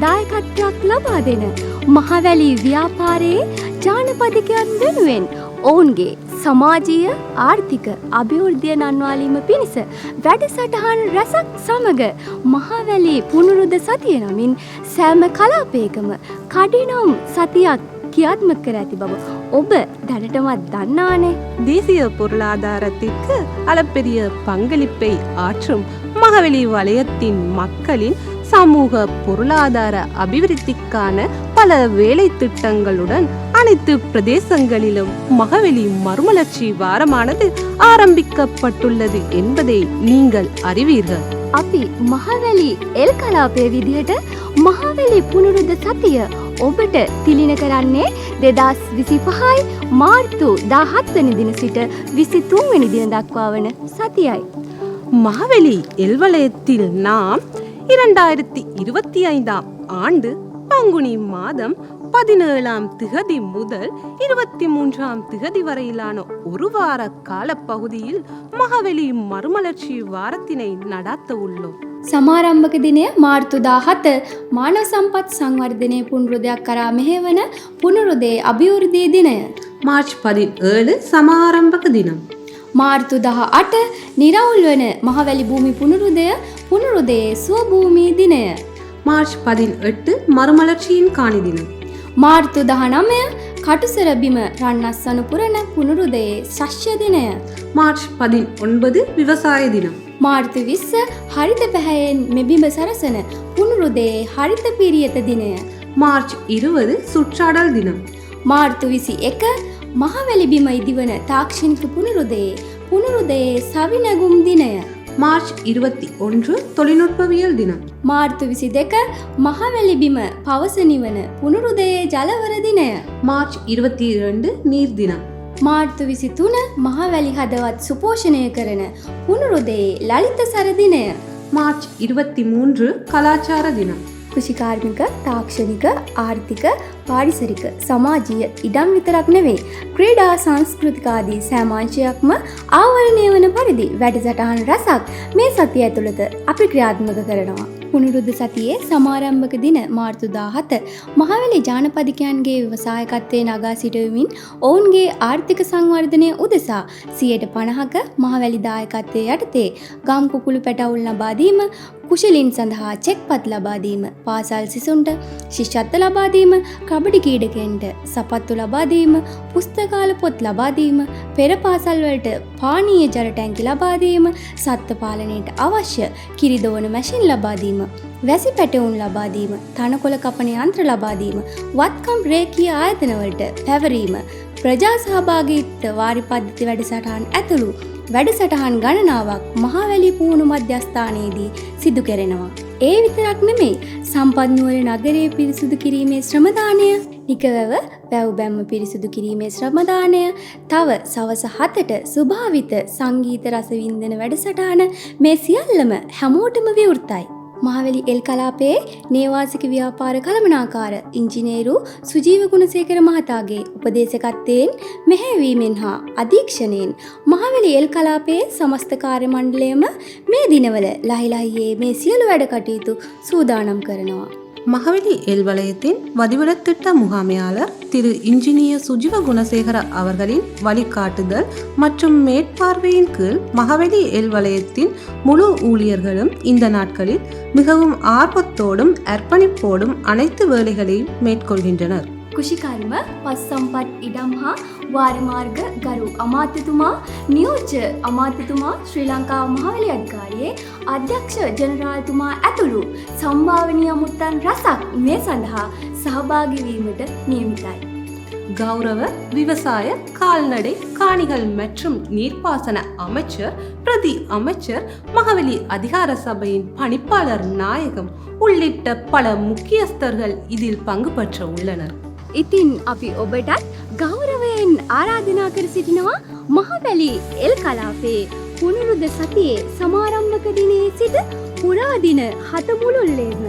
දායකත්වයක් ලබා දෙන මහවැලි ව්‍යාපාරයේ ජානපදිකයන් වෙනුවෙන් ඔවුන්ගේ සමාජීය ආර්ථික අභිවෘද්ධිය නන්වාලීම පිණිස වැඩසටහන් රැසක් සමග මහවැලි පුනරුද සතිය නමින් සෑම කලාපයකම කඩිනම් සතියක් ක්‍රියාත්මක කර ඇති බව ඔබ දැනටමත් දන්නානේ. தேசிய பொருளாதாரத்திற்கு அளப்பெரிய பங்களிப்பை ஆற்றும் மகவெளி வலயத்தின் மக்களின் சமூக பொருளாதார அபிவிருத்திக்கான பல வேலை திட்டங்களுடன் அனைத்து பிரதேசங்களிலும் மகவெளி மறுமலர்ச்சி வாரமானது ஆரம்பிக்கப்பட்டுள்ளது என்பதை நீங்கள் அறிவீர்கள். අපි මහවැලි එල් කලාපය විදිහට මහවැලි පුනරුද සතිය ඔබට තිලින කරන්නේ 2025 මාර්තු 17 වෙනි දින සිට 23 වෙනි දින දක්වා වන සතියයි. மகவெளி எல்வலயத்தில் நாம் 2025 ஆண்டு பங்குனி மாதம் 17ஆம் திகதி முதல் 23ஆம் திகதி வரையிலான ஒரு வார கால பகுதியில் மகவெளி மறுமலர்ச்சி வாரத்தினை நடாத்த உள்ளோம். සමාරම්භක දිනය මාර්තු 17 මානව සම්පත් සංවර්ධනයේ පුනරුදයක් කරා මෙහෙවන පුනරුදේ අභිවෘද්ධි දිනය. மார்ச் 17 சமாரம்பக தினம். මාර්තු 18 නිරවුල් වන මහවැලි භූමි පුනරුදේ සුව භූමි දිනය. மார்ச் 18 மறுமலர்ச்சியின் காணி தினம். මාර්තු 19 කටුසර බිම රන්නස්සනු පුරන පුනරුදේ ශස්‍ය දිනය. மார்ச் 19 விவசாய தினம். මාර්තු 20 හරිත පැහැයෙන් මෙබිම සරසන පුනරුදේ හරිත පිරියත දිනය. மார்ச் 20 சுற்றாடல் தினம். මාර්තු 21 මහවැලි බිම ඉදිවන තාක්ෂණික පුනරුදේ සවිනැගුම් දිනය. மார்ச் 21 தொழில்நுட்பவியல் தினம். මාර්තු 22 මහවැලි බිම පවස නිවන පුනරුදේ ජලවර දිනය. மார்ச் 22 நீர் தினம். මාර්තු 23 මහවැලි හදවත් සුපෝෂණය කරන පුනරුදේ ලලිත සර දිනය. மார்ச் 23 කලාචාර தினம். කෘෂිකාර්මික, තාක්ෂණික, ආර්ථික, පාරිසරික, සමාජීය ඉඩම් විතරක් නෙවෙයි ක්‍රීඩා සංස්කෘතික ආදී සෑම අංශයක්ම ආවරණය වන පරිදි වැඩසටහන් රසක් මේ සතිය ඇතුළත අපි ක්‍රියාත්මක කරනවා. පුනරුද සතියේ සමාරම්භක දින මාර්තු 17 මහවැලි ජානපදිකයන්ගේ ව්‍යවසායකත්වයේ නගා සිටුවමින් ඔවුන්ගේ ආර්ථික සංවර්ධනය උදෙසා 50%ක මහවැලි දායකත්වයේ යටතේ ගම් කුකුළු පැටවුල් ලබා දීම, කුශලීන් සඳහා චෙක්පත් ලබා දීම, පාසල් සිසුන්ට ශිෂ්‍යත්ව ලබා දීම, කබඩි ක්‍රීඩකයන්ට සපත්තු ලබා දීම, පුස්තකාල පොත් ලබා දීම, පෙර පාසල් වලට පානීය ජල ටැංකි ලබා දීම, සත්ත්ව පාලනයට අවශ්‍ය කිරි දෝන මැෂින් ලබා දීම, වැසි පැටවුන් ලබා දීම, තනකොළ කපන යන්ත්‍ර ලබා දීම, වත්කම් රේඛීය ආයතන වලට පැවරීම, ප්‍රජා සහභාගීත්ව වාරි පද්ධති වැඩසටහන් ඇතුළු වැඩසටහන් ගණනාවක් මහවැලි පුහුණු මධ්‍යස්ථානයේදී සිදු කෙරෙනවා. ඒ විතරක් නෙමෙයි සම්පත් නුවර නගරයේ පිරිසුදු කිරීමේ ශ්‍රමදානය, නිකවැව වැව් බැම්ම පිරිසුදු කිරීමේ ශ්‍රමදානය, තව සවස 7ට ස්වභාවිත සංගීත රස වින්දන වැඩසටහන මේ සියල්ලම හැමෝටම විවෘතයි. මහවැලි එල් කලාපයේ නේවාසික ව්‍යාපාර කළමනාකාර ඉංජිනේරු සුජීව ගුණසේකර මහතාගේ උපදේශකත්වයෙන් මෙහෙයවීමෙන් හා අධීක්ෂණයෙන් මහවැලි එල් කලාපයේ සමස්ත කාර්ය මණ්ඩලයම මේ දිනවල ලහිලහියේ මේ සියලු වැඩ කටයුතු சூதாනම් කරනවා. மகவெளி எல் வலயத்தின் வதிவிட திட்ட முகாமையாளர் திரு இன்ஜினியர் சுஜீவ குணசேகர அவர்களின் வழிகாட்டுதல் மற்றும் மேற்பார்வையின் கீழ் மகவெளி எல் வலயத்தின் முழு ஊழியர்களும் இந்த நாட்களில் மிகவும் ஆர்வத்தோடும் அர்ப்பணிப்போடும் அனைத்து வேலைகளையும் மேற்கொள்கின்றனர். කුෂිකර්ම පස් සම්පත් ඉඩම් හා වාරිමාර්ග ගරු අමාත්‍යතුමා නියෝජ්‍ය අමාත්‍යතුමා ශ්‍රී ලංකා මහවැලි අධිකාරියේ අධ්‍යක්ෂ ජනරාල්තුමා ඇතුළු සම්භාවනීය මුත්තන් රසක් මේ සඳහා සහභාගී වීමට නියමිතයි. கௌரவ விவசாய கால்நடை காணிகள் மற்றும் நீர்ப்பாசன அமைச்சர் பிரதி அமைச்சர் மகவெளி அதிகார சபையின் பணிப்பாளர் நாயகம் உள்ளிட்ட பல முக்கியஸ்தர்கள் இதில் பங்கு பெற்ற உள்ளனர். ඉතින් අපි ඔබටත් ගෞරවයෙන් ආරාධනා කර සිටිනවා මහවැලි එල් කලාපයේ පුනරුද සතියේ සමාරම්භක දිනයේ සිට පුරා දින 7 මුළුල්ලේම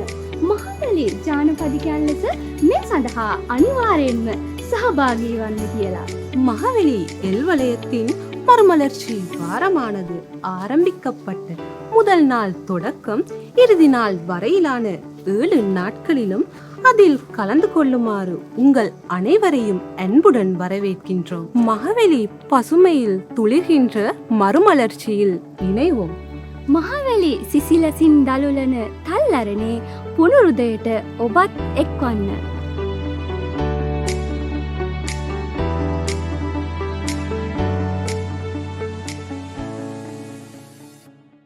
මහවැලි ජානපදිකයන් ලෙස මේ සඳහා අනිවාර්යෙන්ම සහභාගී වන්න කියලා. மகவெளி எல் வலயத்தின் மறுமலர்ச்சி வாரமானது ஆரம்பிக்கப்பட்ட முதல் நாள் தொடக்கம் இறுதி நாள் வரையிலான 7 நாட்களிலும் அதில் கலந்து கொள்ளுமாறு உங்கள் அனைவரையும் அன்புடன் வரவேற்கின்றோம். மகவெளி பசுமையில் துளிர்கின்ற மறுமலர்ச்சியில் இணைவோம். මහවැලි සිසිලසින් දළුලන තල් අරණේ පුනරුදයට ඔබත් එක්වන්න.